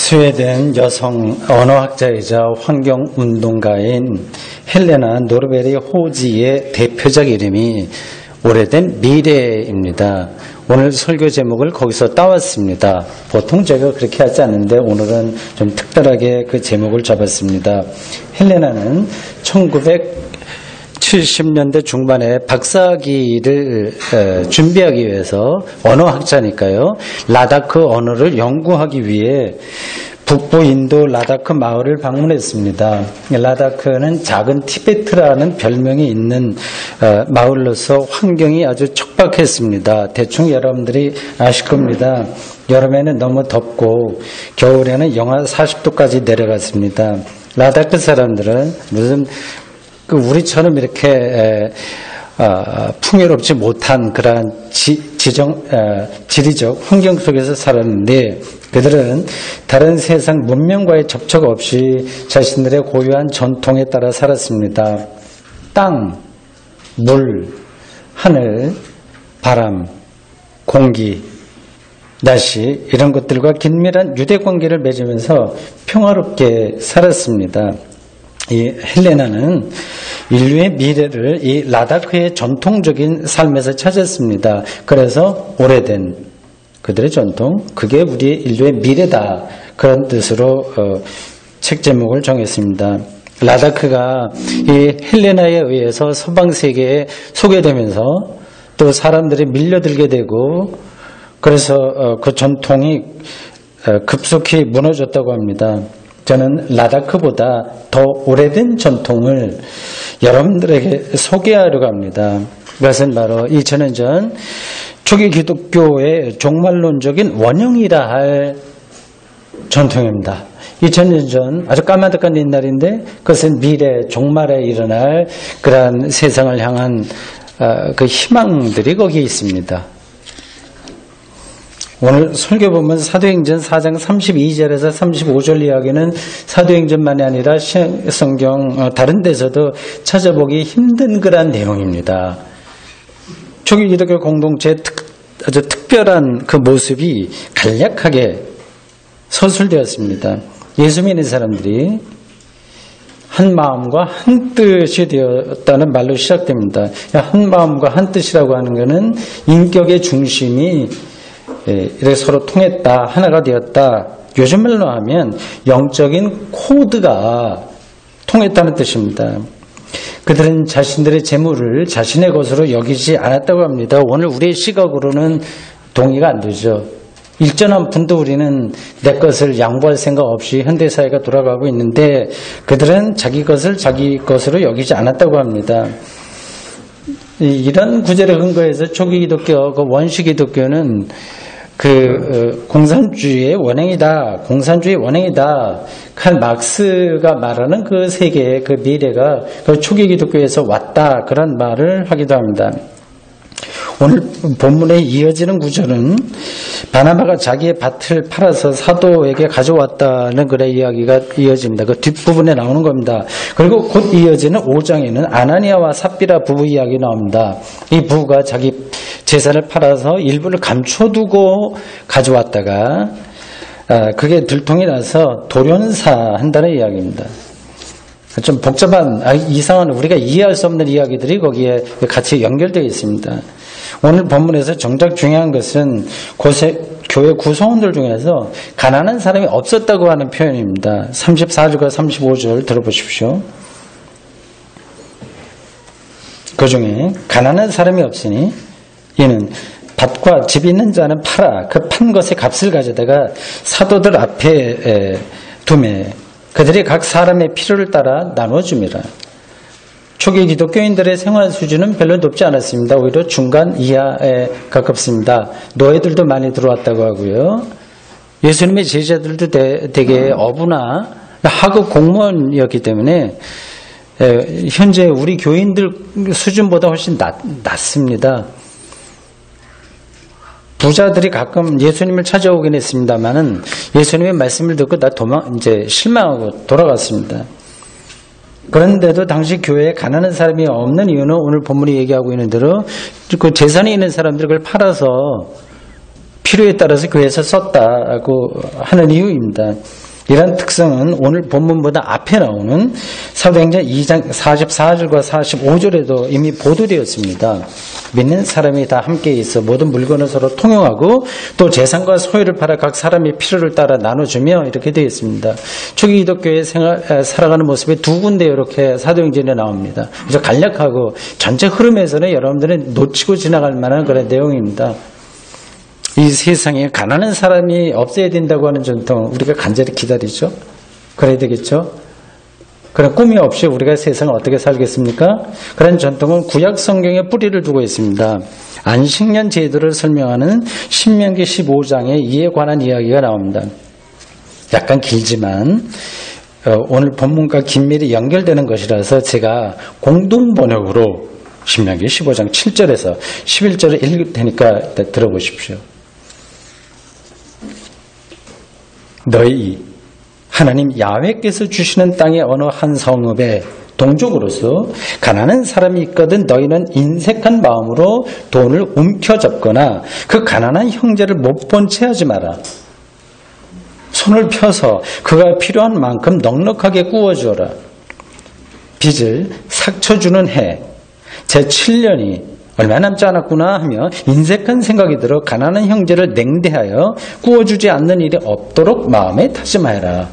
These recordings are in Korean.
스웨덴 여성 언어학자이자 환경운동가인 헬레나 노르베리 호지의 대표작 이름이 오래된 미래입니다. 오늘 설교 제목을 거기서 따왔습니다. 보통 제가 그렇게 하지 않는데 오늘은 좀 특별하게 그 제목을 잡았습니다. 헬레나는 1970년대 중반에 박사학위를 준비하기 위해서 언어학자니까요. 라다크 언어를 연구하기 위해 북부 인도 라다크 마을을 방문했습니다. 라다크는 작은 티베트라는 별명이 있는 마을로서 환경이 아주 척박했습니다. 대충 여러분들이 아실 겁니다. 여름에는 너무 덥고 겨울에는 영하 40도까지 내려갔습니다. 라다크 사람들은 무슨 우리처럼 이렇게 풍요롭지 못한 그러한 지리적 환경 속에서 살았는데 그들은 다른 세상 문명과의 접촉 없이 자신들의 고유한 전통에 따라 살았습니다. 땅, 물, 하늘, 바람, 공기, 날씨 이런 것들과 긴밀한 유대관계를 맺으면서 평화롭게 살았습니다. 이 헬레나는 인류의 미래를 이 라다크의 전통적인 삶에서 찾았습니다. 그래서 오래된 그들의 전통, 그게 우리 인류의 미래다. 그런 뜻으로 책 제목을 정했습니다. 라다크가 이 헬레나에 의해서 서방 세계에 소개되면서 또 사람들이 밀려들게 되고 그래서 그 전통이 급속히 무너졌다고 합니다. 저는 라다크보다 더 오래된 전통을 여러분들에게 소개하려고 합니다. 그것은 바로 2000년 전 초기 기독교의 종말론적인 원형이라 할 전통입니다. 2000년 전 아주 까마득한 옛날인데 그것은 미래 종말에 일어날 그러한 세상을 향한 그 희망들이 거기에 있습니다. 오늘 설교 보면 사도행전 4장 32절에서 35절 이야기는 사도행전만이 아니라 성경 다른 데서도 찾아보기 힘든 그런 내용입니다. 초기 기독교 공동체의 아주 특별한 그 모습이 간략하게 서술되었습니다. 예수 믿는 사람들이 한 마음과 한 뜻이 되었다는 말로 시작됩니다. 한 마음과 한 뜻이라고 하는 것은 인격의 중심이 이렇게 서로 통했다, 하나가 되었다. 요즘 말로 하면 영적인 코드가 통했다는 뜻입니다. 그들은 자신들의 재물을 자신의 것으로 여기지 않았다고 합니다. 오늘 우리의 시각으로는 동의가 안 되죠. 일전 한 푼도 우리는 내 것을 양보할 생각 없이 현대사회가 돌아가고 있는데 그들은 자기 것을 자기 것으로 여기지 않았다고 합니다. 이런 구절에 근거해서 초기 기독교, 그 원시 기독교는 공산주의의 원행이다. 공산주의 원행이다. 칼 막스가 말하는 그 세계의 그 미래가 그 초기 기독교에서 왔다. 그런 말을 하기도 합니다. 오늘 본문에 이어지는 구절은 바나바가 자기의 밭을 팔아서 사도에게 가져왔다는 그런 이야기가 이어집니다. 그 뒷부분에 나오는 겁니다. 그리고 곧 이어지는 5장에는 아나니아와 삽비라 부부 이야기 나옵니다. 이 부부가 자기 재산을 팔아서 일부를 감춰두고 가져왔다가 그게 들통이 나서 돌연사 한다는 이야기입니다. 좀 복잡한 이상한 우리가 이해할 수 없는 이야기들이 거기에 같이 연결되어 있습니다. 오늘 본문에서 정작 중요한 것은 교회 구성원들 중에서 가난한 사람이 없었다고 하는 표현입니다. 34절과 35절 들어보십시오. 그 중에 가난한 사람이 없으니 이는 밭과 집 있는 자는 팔아 그 판 것의 값을 가져다가 사도들 앞에 두매 그들이 각 사람의 필요를 따라 나눠줌이라. 초기 기독교인들의 생활 수준은 별로 높지 않았습니다. 오히려 중간 이하에 가깝습니다. 노예들도 많이 들어왔다고 하고요. 예수님의 제자들도 되게 어부나 하급 공무원이었기 때문에 현재 우리 교인들 수준보다 훨씬 낮습니다. 부자들이 가끔 예수님을 찾아오긴 했습니다만은 예수님의 말씀을 듣고 이제 실망하고 돌아갔습니다. 그런데도 당시 교회에 가난한 사람이 없는 이유는 오늘 본문이 얘기하고 있는 대로 그 재산이 있는 사람들이 그걸 팔아서 필요에 따라서 교회에서 썼다고 하는 이유입니다. 이런 특성은 오늘 본문보다 앞에 나오는 사도행전 2장 44절과 45절에도 이미 보도되었습니다. 믿는 사람이 다 함께 있어 모든 물건을 서로 통용하고 또 재산과 소유를 팔아 각 사람의 필요를 따라 나눠주며 이렇게 되어 있습니다. 초기 기독교의 살아가는 모습이 두 군데 이렇게 사도행전에 나옵니다. 그래서 간략하고 전체 흐름에서는 여러분들이 놓치고 지나갈 만한 그런 내용입니다. 이 세상에 가난한 사람이 없어야 된다고 하는 전통 우리가 간절히 기다리죠. 그래야 되겠죠. 그런 꿈이 없이 우리가 세상을 어떻게 살겠습니까? 그런 전통은 구약 성경에 뿌리를 두고 있습니다. 안식년 제도를 설명하는 신명기 15장에 이에 관한 이야기가 나옵니다. 약간 길지만 오늘 본문과 긴밀히 연결되는 것이라서 제가 공동 번역으로 신명기 15장 7절에서 11절을 읽을 테니까 들어보십시오. 너희 하나님 야훼께서 주시는 땅의 어느 한 성읍에 동족으로서 가난한 사람이 있거든 너희는 인색한 마음으로 돈을 움켜잡거나 그 가난한 형제를 못 본 채 하지 마라. 손을 펴서 그가 필요한 만큼 넉넉하게 구워주어라. 빚을 삭혀주는 해 제7년이 얼마 남지 않았구나 하며 인색한 생각이 들어 가난한 형제를 냉대하여 구워주지 않는 일이 없도록 마음에 다짐하여라.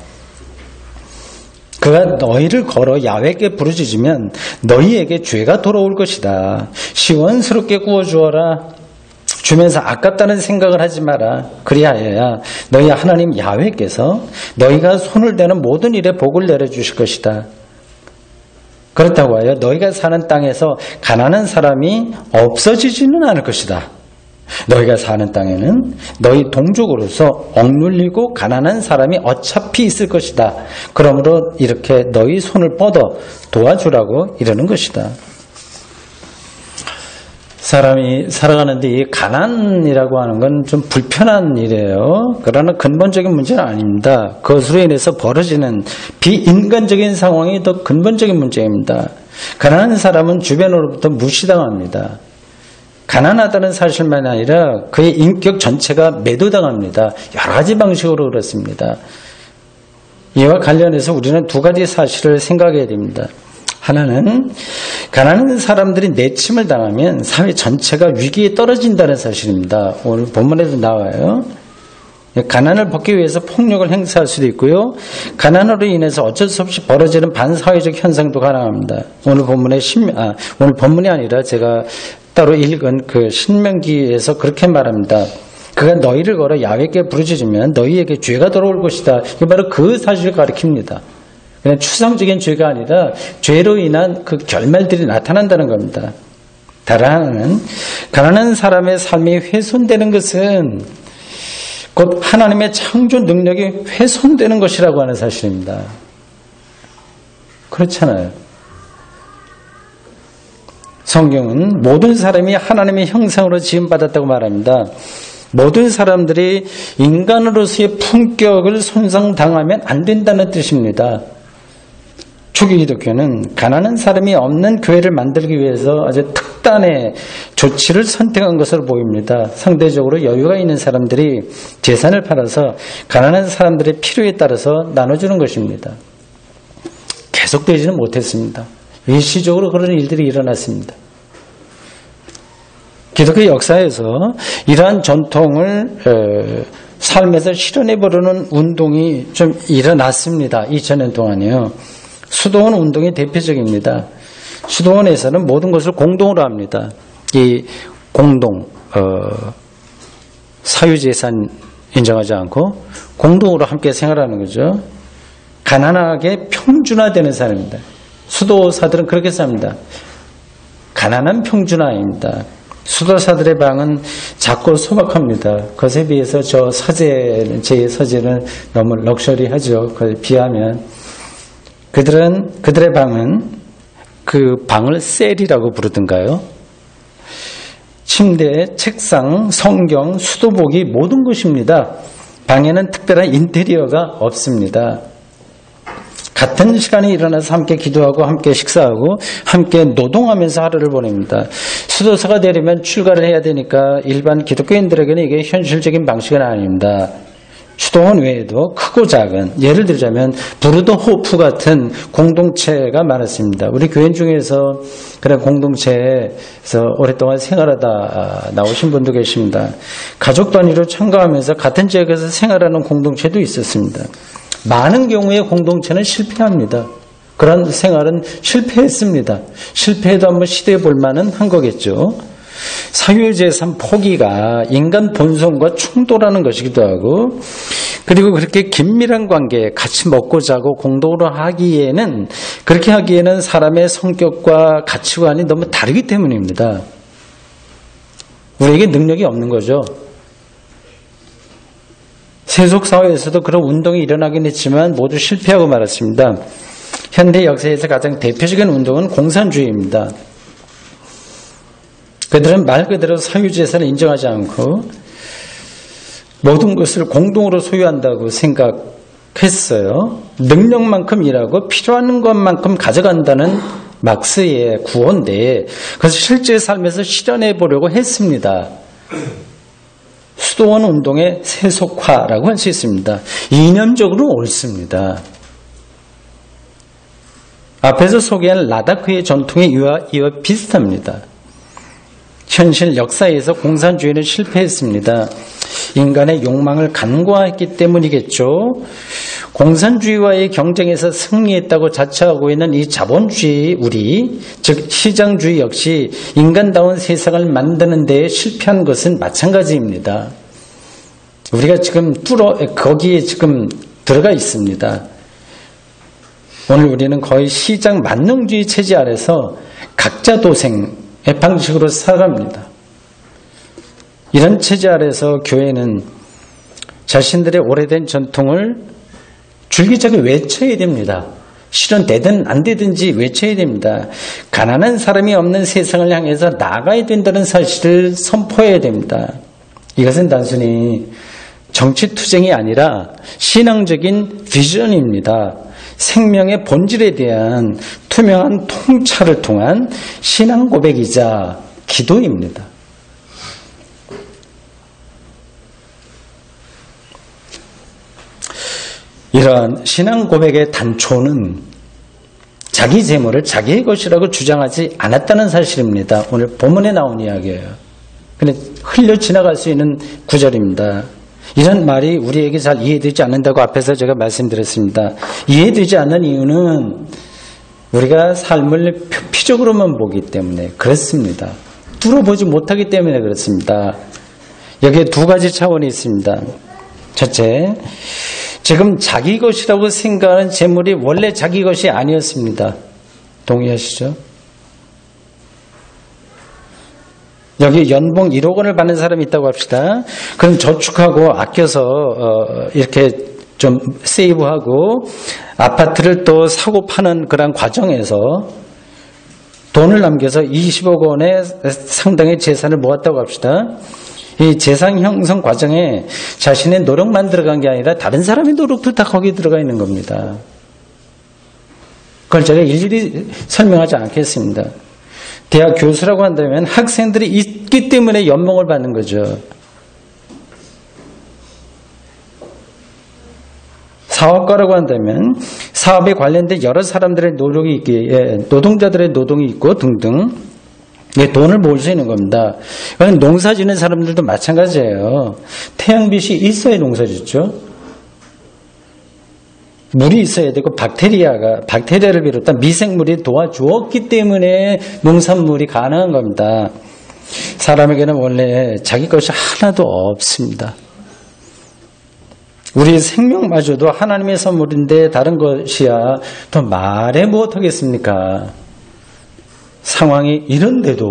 그가 너희를 걸어 야훼께 부르짖으면 너희에게 죄가 돌아올 것이다. 시원스럽게 구워주어라. 주면서 아깝다는 생각을 하지 마라. 그리하여야 너희 하나님 야훼께서 너희가 손을 대는 모든 일에 복을 내려주실 것이다. 그렇다고 하여 너희가 사는 땅에서 가난한 사람이 없어지지는 않을 것이다. 너희가 사는 땅에는 너희 동족으로서 억눌리고 가난한 사람이 어차피 있을 것이다. 그러므로 이렇게 너희 손을 뻗어 도와주라고 이러는 것이다. 사람이 살아가는데 이 가난이라고 하는 건 좀 불편한 일이에요. 그러나 근본적인 문제는 아닙니다. 그것으로 인해서 벌어지는 비인간적인 상황이 더 근본적인 문제입니다. 가난한 사람은 주변으로부터 무시당합니다. 가난하다는 사실만 아니라 그의 인격 전체가 매도당합니다. 여러 가지 방식으로 그렇습니다. 이와 관련해서 우리는 두 가지 사실을 생각해야 됩니다. 하나는 가난한 사람들이 내침을 당하면 사회 전체가 위기에 떨어진다는 사실입니다. 오늘 본문에도 나와요. 가난을 벗기 위해서 폭력을 행사할 수도 있고요. 가난으로 인해서 어쩔 수 없이 벌어지는 반사회적 현상도 가능합니다. 오늘 본문이 아니라 제가 따로 읽은 그 신명기에서 그렇게 말합니다. 그가 너희를 걸어 야훼께 부르짖으면 너희에게 죄가 돌아올 것이다. 이거 바로 그 사실을 가리킵니다. 그냥 추상적인 죄가 아니라 죄로 인한 그 결말들이 나타난다는 겁니다. 다른 하나는 가난한 사람의 삶이 훼손되는 것은 곧 하나님의 창조 능력이 훼손되는 것이라고 하는 사실입니다. 그렇잖아요. 성경은 모든 사람이 하나님의 형상으로 지음받았다고 말합니다. 모든 사람들이 인간으로서의 품격을 손상당하면 안 된다는 뜻입니다. 초기 기독교는 가난한 사람이 없는 교회를 만들기 위해서 아주 특단의 조치를 선택한 것으로 보입니다. 상대적으로 여유가 있는 사람들이 재산을 팔아서 가난한 사람들의 필요에 따라서 나눠주는 것입니다. 계속되지는 못했습니다. 일시적으로 그런 일들이 일어났습니다. 기독교 역사에서 이러한 전통을 삶에서 실현해보려는 운동이 좀 일어났습니다. 2000년 동안이요. 수도원 운동이 대표적입니다. 수도원에서는 모든 것을 공동으로 합니다. 이 공동, 사유재산 인정하지 않고 공동으로 함께 생활하는 거죠. 가난하게 평준화되는 사람입니다. 수도사들은 그렇게 삽니다. 가난한 평준화입니다. 수도사들의 방은 작고 소박합니다. 그것에 비해서 제 서재는 너무 럭셔리하죠. 그에 비하면. 그들의 방은 그 방을 셀이라고 부르던가요. 침대, 책상, 성경, 수도복이 모든 것입니다. 방에는 특별한 인테리어가 없습니다. 같은 시간에 일어나서 함께 기도하고 함께 식사하고 함께 노동하면서 하루를 보냅니다. 수도사가 되려면 출가를 해야 되니까 일반 기독교인들에게는 이게 현실적인 방식은 아닙니다. 수도원 외에도 크고 작은, 예를 들자면 부르드 호프 같은 공동체가 많았습니다. 우리 교인 중에서 그런 공동체에서 오랫동안 생활하다 나오신 분도 계십니다. 가족 단위로 참가하면서 같은 지역에서 생활하는 공동체도 있었습니다. 많은 경우에 공동체는 실패합니다. 그런 생활은 실패했습니다. 실패해도 한번 시도해 볼 만은 한 거겠죠. 사유재산 포기가 인간 본성과 충돌하는 것이기도 하고, 그리고 그렇게 긴밀한 관계, 같이 먹고 자고 공동으로 하기에는, 그렇게 하기에는 사람의 성격과 가치관이 너무 다르기 때문입니다. 우리에게 능력이 없는 거죠. 세속사회에서도 그런 운동이 일어나긴 했지만 모두 실패하고 말았습니다. 현대 역사에서 가장 대표적인 운동은 공산주의입니다. 그들은 말 그대로 사유재산을 인정하지 않고 모든 것을 공동으로 소유한다고 생각했어요. 능력만큼 일하고 필요한 것만큼 가져간다는 막스의 구호인데, 그래서 실제 삶에서 실현해 보려고 했습니다. 수도원 운동의 세속화라고 할 수 있습니다. 이념적으로 옳습니다. 앞에서 소개한 라다크의 전통에 이와 비슷합니다. 현실 역사에서 공산주의는 실패했습니다. 인간의 욕망을 간과했기 때문이겠죠. 공산주의와의 경쟁에서 승리했다고 자처하고 있는 이 자본주의 즉 시장주의 역시 인간다운 세상을 만드는 데 실패한 것은 마찬가지입니다. 우리가 지금 거기에 지금 들어가 있습니다. 오늘 우리는 거의 시장 만능주의 체제 아래서 각자 도생의 방식으로 살아갑니다. 이런 체제 아래서 교회는 자신들의 오래된 전통을 줄기차게 외쳐야 됩니다. 실현되든 안 되든지 외쳐야 됩니다. 가난한 사람이 없는 세상을 향해서 나아가야 된다는 사실을 선포해야 됩니다. 이것은 단순히 정치투쟁이 아니라 신앙적인 비전입니다. 생명의 본질에 대한 투명한 통찰을 통한 신앙 고백이자 기도입니다. 이러한 신앙 고백의 단초는 자기 재물을 자기의 것이라고 주장하지 않았다는 사실입니다. 오늘 본문에 나온 이야기예요. 근데 흘려 지나갈 수 있는 구절입니다. 이런 말이 우리에게 잘 이해되지 않는다고 앞에서 제가 말씀드렸습니다. 이해되지 않는 이유는 우리가 삶을 표피적으로만 보기 때문에 그렇습니다. 뚫어보지 못하기 때문에 그렇습니다. 여기에 두 가지 차원이 있습니다. 첫째, 지금 자기 것이라고 생각하는 재물이 원래 자기 것이 아니었습니다. 동의하시죠? 여기 연봉 1억 원을 받는 사람이 있다고 합시다. 그럼 저축하고 아껴서 이렇게 좀 세이브하고 아파트를 또 사고 파는 그런 과정에서 돈을 남겨서 20억 원의 상당의 재산을 모았다고 합시다. 이 재산 형성 과정에 자신의 노력만 들어간 게 아니라 다른 사람의 노력도 다 거기에 들어가 있는 겁니다. 그걸 제가 일일이 설명하지 않겠습니다. 대학 교수라고 한다면 학생들이 있기 때문에 연봉을 받는 거죠. 사업가라고 한다면 사업에 관련된 여러 사람들의 노력이 있기에 노동자들의 노동이 있고 등등 돈을 모을 수 있는 겁니다. 농사 짓는 사람들도 마찬가지예요. 태양빛이 있어야 농사 짓죠. 물이 있어야 되고 박테리아를 비롯한 미생물이 도와주었기 때문에 농산물이 가능한 겁니다. 사람에게는 원래 자기 것이 하나도 없습니다. 우리 생명마저도 하나님의 선물인데 다른 것이야 더 말해 못하겠습니까? 상황이 이런데도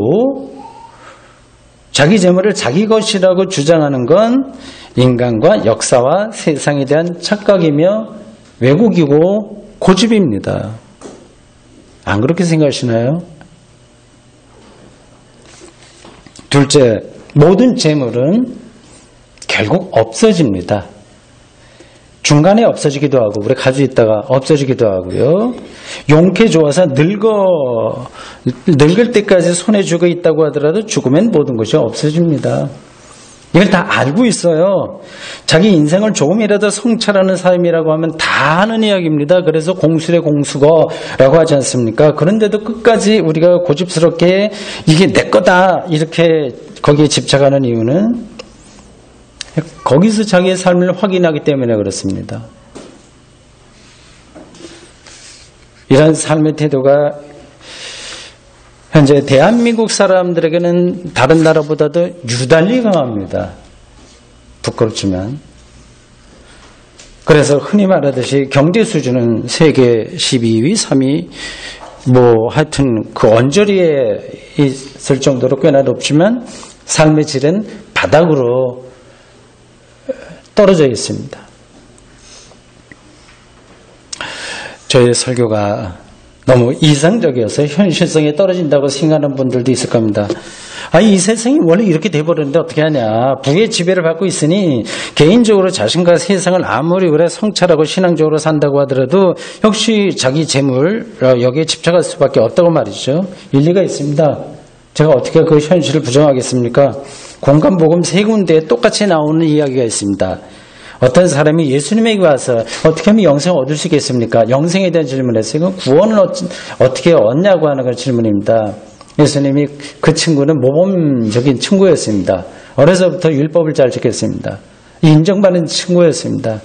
자기 재물을 자기 것이라고 주장하는 건 인간과 역사와 세상에 대한 착각이며 왜곡이고 고집입니다. 안 그렇게 생각하시나요? 둘째, 모든 재물은 결국 없어집니다. 중간에 없어지기도 하고 오래 가지고 있다가 없어지기도 하고요. 용케 좋아서 늙을 때까지 손에 쥐고 있다고 하더라도 죽으면 모든 것이 없어집니다. 이걸 다 알고 있어요. 자기 인생을 조금이라도 성찰하는 삶이라고 하면 다 하는 이야기입니다. 그래서 공술의 공수거라고 하지 않습니까? 그런데도 끝까지 우리가 고집스럽게 이게 내 거다 이렇게 거기에 집착하는 이유는 거기서 자기의 삶을 확인하기 때문에 그렇습니다. 이런 삶의 태도가 현재 대한민국 사람들에게는 다른 나라보다도 유달리 강합니다. 부끄럽지만. 그래서 흔히 말하듯이 경제 수준은 세계 12위, 3위, 하여튼 그 언저리에 있을 정도로 꽤나 높지만 삶의 질은 바닥으로 떨어져 있습니다. 저의 설교가 너무 이상적이어서 현실성이 떨어진다고 생각하는 분들도 있을 겁니다. 이 세상이 원래 이렇게 돼버렸는데 어떻게 하냐. 부의 지배를 받고 있으니 개인적으로 자신과 세상을 아무리 그래 성찰하고 신앙적으로 산다고 하더라도 역시 자기 재물 여기에 집착할 수밖에 없다고 말이죠. 일리가 있습니다. 제가 어떻게 그 현실을 부정하겠습니까? 공간복음 3군데에 똑같이 나오는 이야기가 있습니다. 어떤 사람이 예수님에게 와서 어떻게 하면 영생을 얻을 수 있겠습니까? 영생에 대한 질문을 했어요. 구원을 어떻게 얻냐고 하는 그 질문입니다. 예수님이 그 친구는 모범적인 친구였습니다. 어려서부터 율법을 잘 지켰습니다. 인정받는 친구였습니다.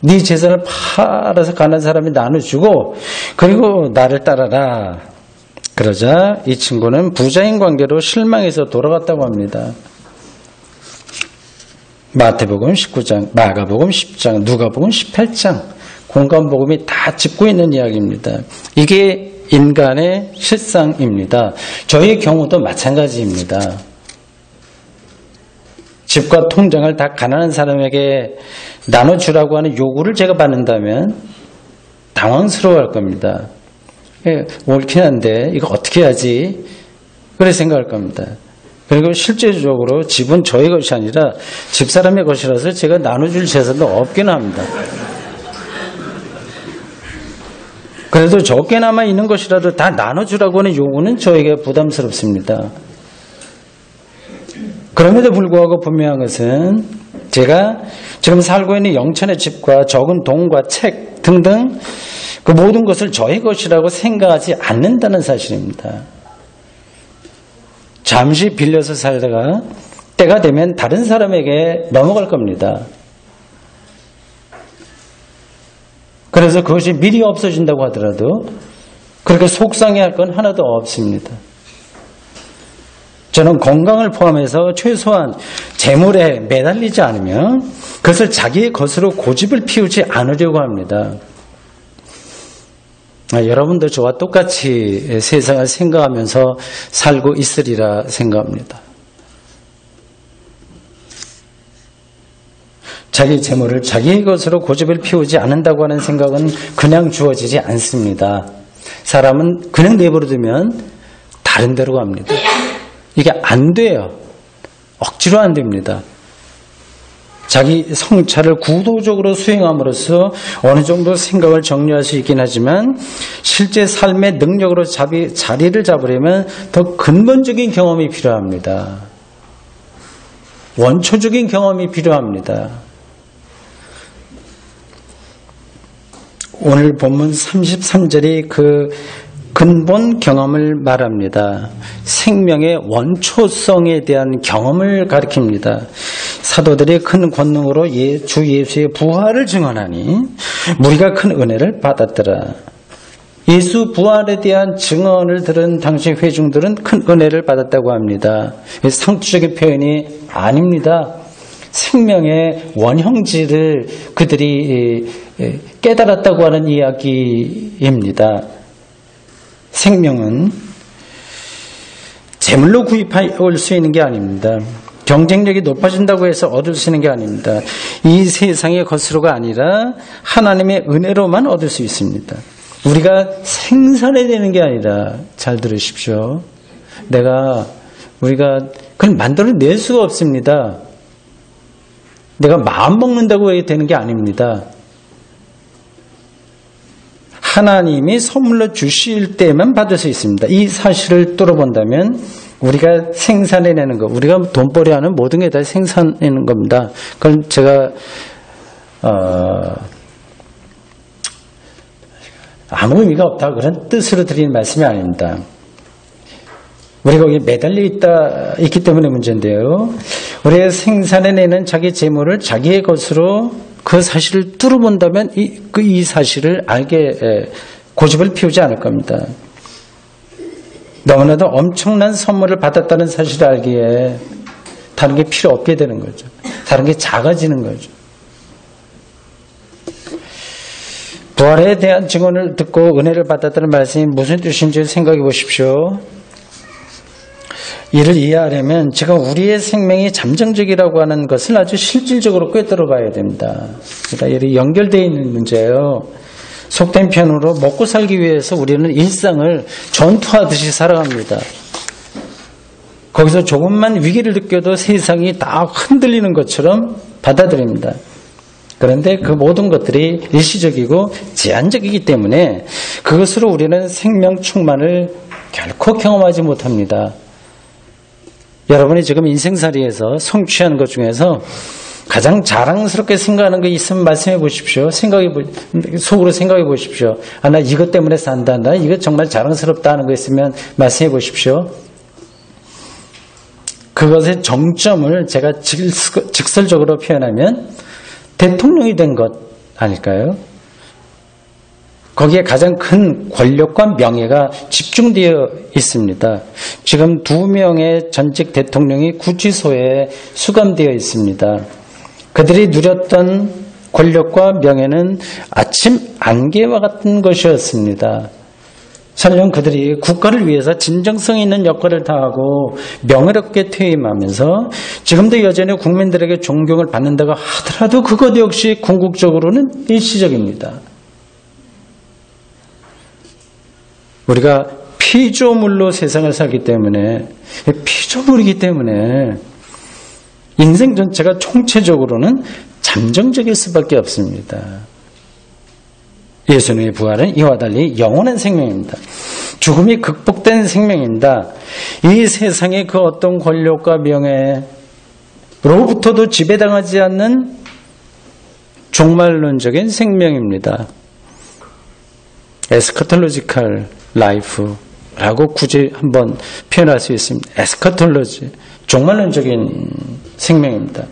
네 재산을 팔아서 가난한 사람이 나눠주고 그리고 나를 따라라. 그러자 이 친구는 부자인 관계로 실망해서 돌아갔다고 합니다. 마태복음 19장, 마가복음 10장, 누가복음 18장 공간복음이 다 짚고 있는 이야기입니다. 이게 인간의 실상입니다. 저의 경우도 마찬가지입니다. 집과 통장을 다 가난한 사람에게 나눠주라고 하는 요구를 제가 받는다면 당황스러워할 겁니다. 옳긴 한데 이거 어떻게 하지? 그래 생각할 겁니다. 그리고 실제적으로 집은 저의 것이 아니라 집사람의 것이라서 제가 나눠줄 재산도 없긴 합니다. 그래도 적게나마 있는 것이라도 다 나눠주라고 하는 요구는 저에게 부담스럽습니다. 그럼에도 불구하고 분명한 것은 제가 지금 살고 있는 영천의 집과 적은 돈과 책 등등 그 모든 것을 저의 것이라고 생각하지 않는다는 사실입니다. 잠시 빌려서 살다가 때가 되면 다른 사람에게 넘어갈 겁니다. 그래서 그것이 미리 없어진다고 하더라도 그렇게 속상해할 건 하나도 없습니다. 저는 건강을 포함해서 최소한 재물에 매달리지 않으면 그것을 자기의 것으로 고집을 피우지 않으려고 합니다. 여러분도 저와 똑같이 세상을 생각하면서 살고 있으리라 생각합니다. 자기 재물을 자기의 것으로 고집을 피우지 않는다고 하는 생각은 그냥 주어지지 않습니다. 사람은 그냥 내버려두면 다른 데로 갑니다. 이게 안 돼요. 억지로 안 됩니다. 자기 성찰을 구도적으로 수행함으로써 어느 정도 생각을 정리할 수 있긴 하지만 실제 삶의 능력으로 자리를 잡으려면 더 근본적인 경험이 필요합니다. 원초적인 경험이 필요합니다. 오늘 본문 33절이 그 근본 경험을 말합니다. 생명의 원초성에 대한 경험을 가리킵니다. 사도들이 큰 권능으로 주 예수의 부활을 증언하니 우리가 큰 은혜를 받았더라. 예수 부활에 대한 증언을 들은 당시 회중들은 큰 은혜를 받았다고 합니다. 상투적인 표현이 아닙니다. 생명의 원형질을 그들이 깨달았다고 하는 이야기입니다. 생명은 재물로 구입할 수 있는 게 아닙니다. 경쟁력이 높아진다고 해서 얻을 수 있는 게 아닙니다. 이 세상의 것으로가 아니라 하나님의 은혜로만 얻을 수 있습니다. 우리가 생산해야 되는 게 아니라, 잘 들으십시오. 우리가 그걸 만들어낼 수가 없습니다. 내가 마음 먹는다고 되는 게 아닙니다. 하나님이 선물로 주실 때만 받을 수 있습니다. 이 사실을 뚫어본다면 우리가 생산해내는 것, 우리가 돈벌이 하는 모든 게 다 생산해내는 겁니다. 그건 제가 아무 의미가 없다 그런 뜻으로 드리는 말씀이 아닙니다. 우리가 거기에 매달려 있기 때문에 문제인데요. 우리가 생산해내는 자기 재물을 자기의 것으로 그 사실을 뚫어본다면 이 사실을 알게 고집을 피우지 않을 겁니다. 너무나도 엄청난 선물을 받았다는 사실을 알기에 다른 게 필요 없게 되는 거죠. 다른 게 작아지는 거죠. 부활에 대한 증언을 듣고 은혜를 받았다는 말씀이 무슨 뜻인지 생각해 보십시오. 이를 이해하려면 제가 우리의 생명이 잠정적이라고 하는 것을 아주 실질적으로 꿰뚫어 봐야 됩니다. 그러니까 연결되어 있는 문제예요. 속된 편으로 먹고 살기 위해서 우리는 일상을 전투하듯이 살아갑니다. 거기서 조금만 위기를 느껴도 세상이 다 흔들리는 것처럼 받아들입니다. 그런데 그 모든 것들이 일시적이고 제한적이기 때문에 그것으로 우리는 생명 충만을 결코 경험하지 못합니다. 여러분이 지금 인생살이에서 성취하는 것 중에서 가장 자랑스럽게 생각하는 게 있으면 말씀해 보십시오. 속으로 생각해 보십시오. 나 이것 때문에 산다. 나 이거 정말 자랑스럽다 하는 거 있으면 말씀해 보십시오. 그것의 정점을 제가 직설적으로 표현하면 대통령이 된 것 아닐까요? 거기에 가장 큰 권력과 명예가 집중되어 있습니다. 지금 2명의 전직 대통령이 구치소에 수감되어 있습니다. 그들이 누렸던 권력과 명예는 아침 안개와 같은 것이었습니다. 설령 그들이 국가를 위해서 진정성 있는 역할을 다하고 명예롭게 퇴임하면서 지금도 여전히 국민들에게 존경을 받는다고 하더라도 그것 역시 궁극적으로는 일시적입니다. 우리가 피조물로 세상을 살기 때문에, 피조물이기 때문에 인생 전체가 총체적으로는 잠정적일 수밖에 없습니다. 예수님의 부활은 이와 달리 영원한 생명입니다. 죽음이 극복된 생명입니다. 이 세상의 그 어떤 권력과 명예로부터도 지배당하지 않는 종말론적인 생명입니다. 에스카톨로지컬 라이프라고 굳이 한번 표현할 수 있습니다. 에스카톨로지, 종말론적인 생명입니다.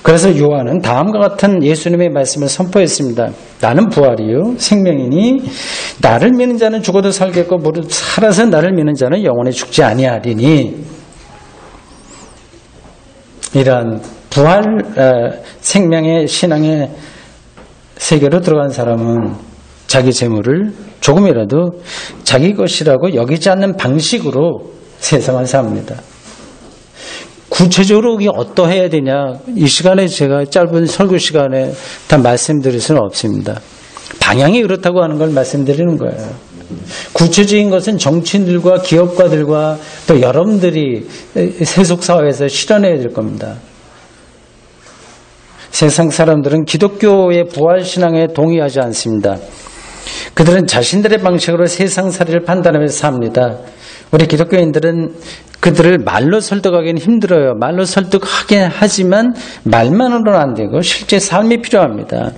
그래서 요한은 다음과 같은 예수님의 말씀을 선포했습니다. 나는 부활이요 생명이니 나를 믿는 자는 죽어도 살겠고 무릇 살아서 나를 믿는 자는 영원히 죽지 아니하리니. 이러한 부활 생명의 신앙의 세계로 들어간 사람은 자기 재물을 조금이라도 자기 것이라고 여기지 않는 방식으로 세상을 삽니다. 구체적으로 이게 어떠해야 되냐, 이 시간에 제가 짧은 설교 시간에 다 말씀드릴 수는 없습니다. 방향이 그렇다고 하는 걸 말씀드리는 거예요. 구체적인 것은 정치인들과 기업가들과 또 여러분들이 세속사회에서 실현해야 될 겁니다. 세상 사람들은 기독교의 부활신앙에 동의하지 않습니다. 그들은 자신들의 방식으로 세상살이를 판단하면서 삽니다. 우리 기독교인들은 그들을 말로 설득하기는 힘들어요. 말로 설득하긴 하지만 말만으로는 안 되고 실제 삶이 필요합니다.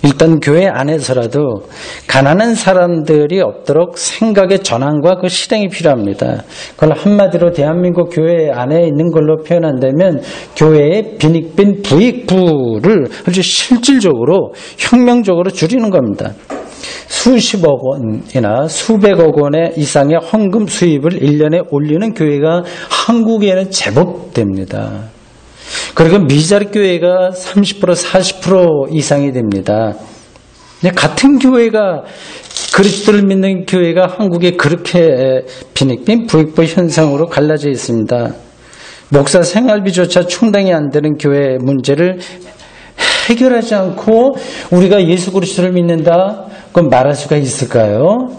일단 교회 안에서라도 가난한 사람들이 없도록 생각의 전환과 그 실행이 필요합니다. 그걸 한마디로 대한민국 교회 안에 있는 걸로 표현한다면 교회의 빈익빈 부익부를 아주 실질적으로 혁명적으로 줄이는 겁니다. 수십억 원이나 수백억 원의 이상의 헌금 수입을 1년에 올리는 교회가 한국에는 제법 됩니다. 그리고 미자리 교회가 30% 40% 이상이 됩니다. 같은 교회가 그리스도를 믿는 교회가 한국에 그렇게 빈익빈 부익부 현상으로 갈라져 있습니다. 목사 생활비조차 충당이 안 되는 교회 문제를 해결하지 않고 우리가 예수 그리스도를 믿는다? 그건 말할 수가 있을까요?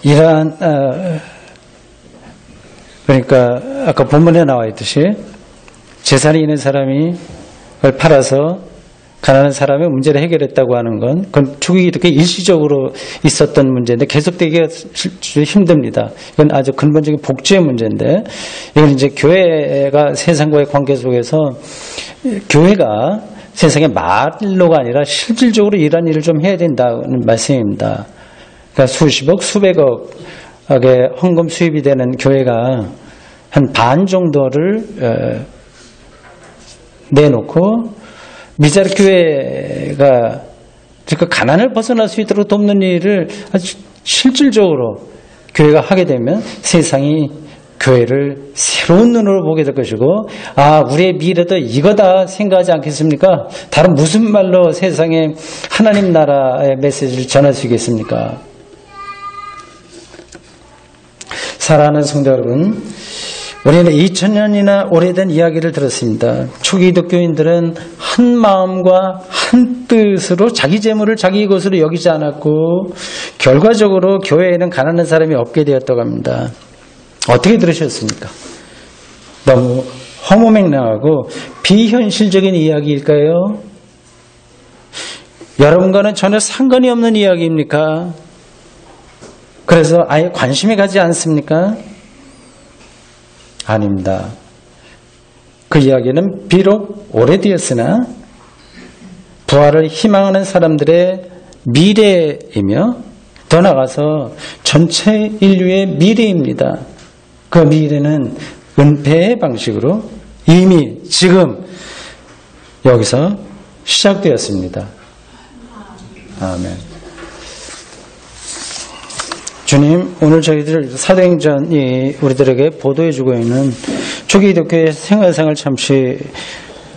이러한 그러니까 아까 본문에 나와 있듯이 재산이 있는 사람이 그걸 팔아서 가난한 사람의 문제를 해결했다고 하는 건 그건 초기기독교 일시적으로 있었던 문제인데 계속되기가 힘듭니다. 이건 아주 근본적인 복지의 문제인데 이건 이제 교회가 세상과의 관계 속에서 교회가 세상의 말로가 아니라 실질적으로 이런 일을 좀 해야 된다는 말씀입니다. 그러니까 수십억, 수백억의 헌금 수입이 되는 교회가 한 반 정도를 내놓고 미자립 교회가 그러니까 가난을 벗어날 수 있도록 돕는 일을 아주 실질적으로 교회가 하게 되면 세상이 교회를 새로운 눈으로 보게 될 것이고 우리의 미래도 이거다 생각하지 않겠습니까? 다른 무슨 말로 세상에 하나님 나라의 메시지를 전할 수 있겠습니까? 사랑하는 성도 여러분, 우리는 2000년이나 오래된 이야기를 들었습니다. 초기 기독교인들은 한 마음과 한 뜻으로 자기 재물을 자기 것으로 여기지 않았고 결과적으로 교회에는 가난한 사람이 없게 되었다고 합니다. 어떻게 들으셨습니까? 너무 허무맹랑하고 비현실적인 이야기일까요? 여러분과는 전혀 상관이 없는 이야기입니까? 그래서 아예 관심이 가지 않습니까? 아닙니다. 그 이야기는 비록 오래되었으나 부활을 희망하는 사람들의 미래이며 더 나아가서 전체 인류의 미래입니다. 그 미래는 은폐의 방식으로 이미 지금 여기서 시작되었습니다. 아멘. 주님, 오늘 저희들 사도행전이 우리들에게 보도해주고 있는 초기 기독교의 생활상을 잠시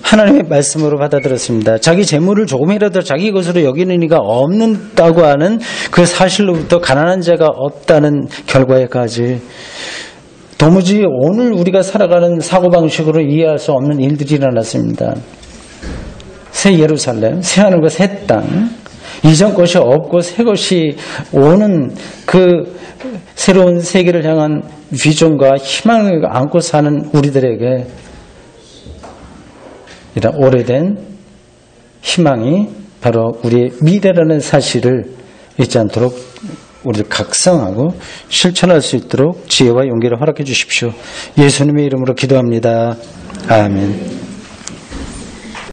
하나님의 말씀으로 받아들였습니다. 자기 재물을 조금이라도 자기 것으로 여기는 이가 없는다고 하는 그 사실로부터 가난한 자가 없다는 결과에까지 도무지 오늘 우리가 살아가는 사고방식으로 이해할 수 없는 일들이 일어났습니다. 새 예루살렘, 새 하늘과 새 땅, 이전 것이 없고 새 것이 오는 그 새로운 세계를 향한 비전과 희망을 안고 사는 우리들에게 이런 오래된 희망이 바로 우리의 미래라는 사실을 잊지 않도록 우리를 각성하고 실천할 수 있도록 지혜와 용기를 허락해 주십시오. 예수님의 이름으로 기도합니다. 아멘.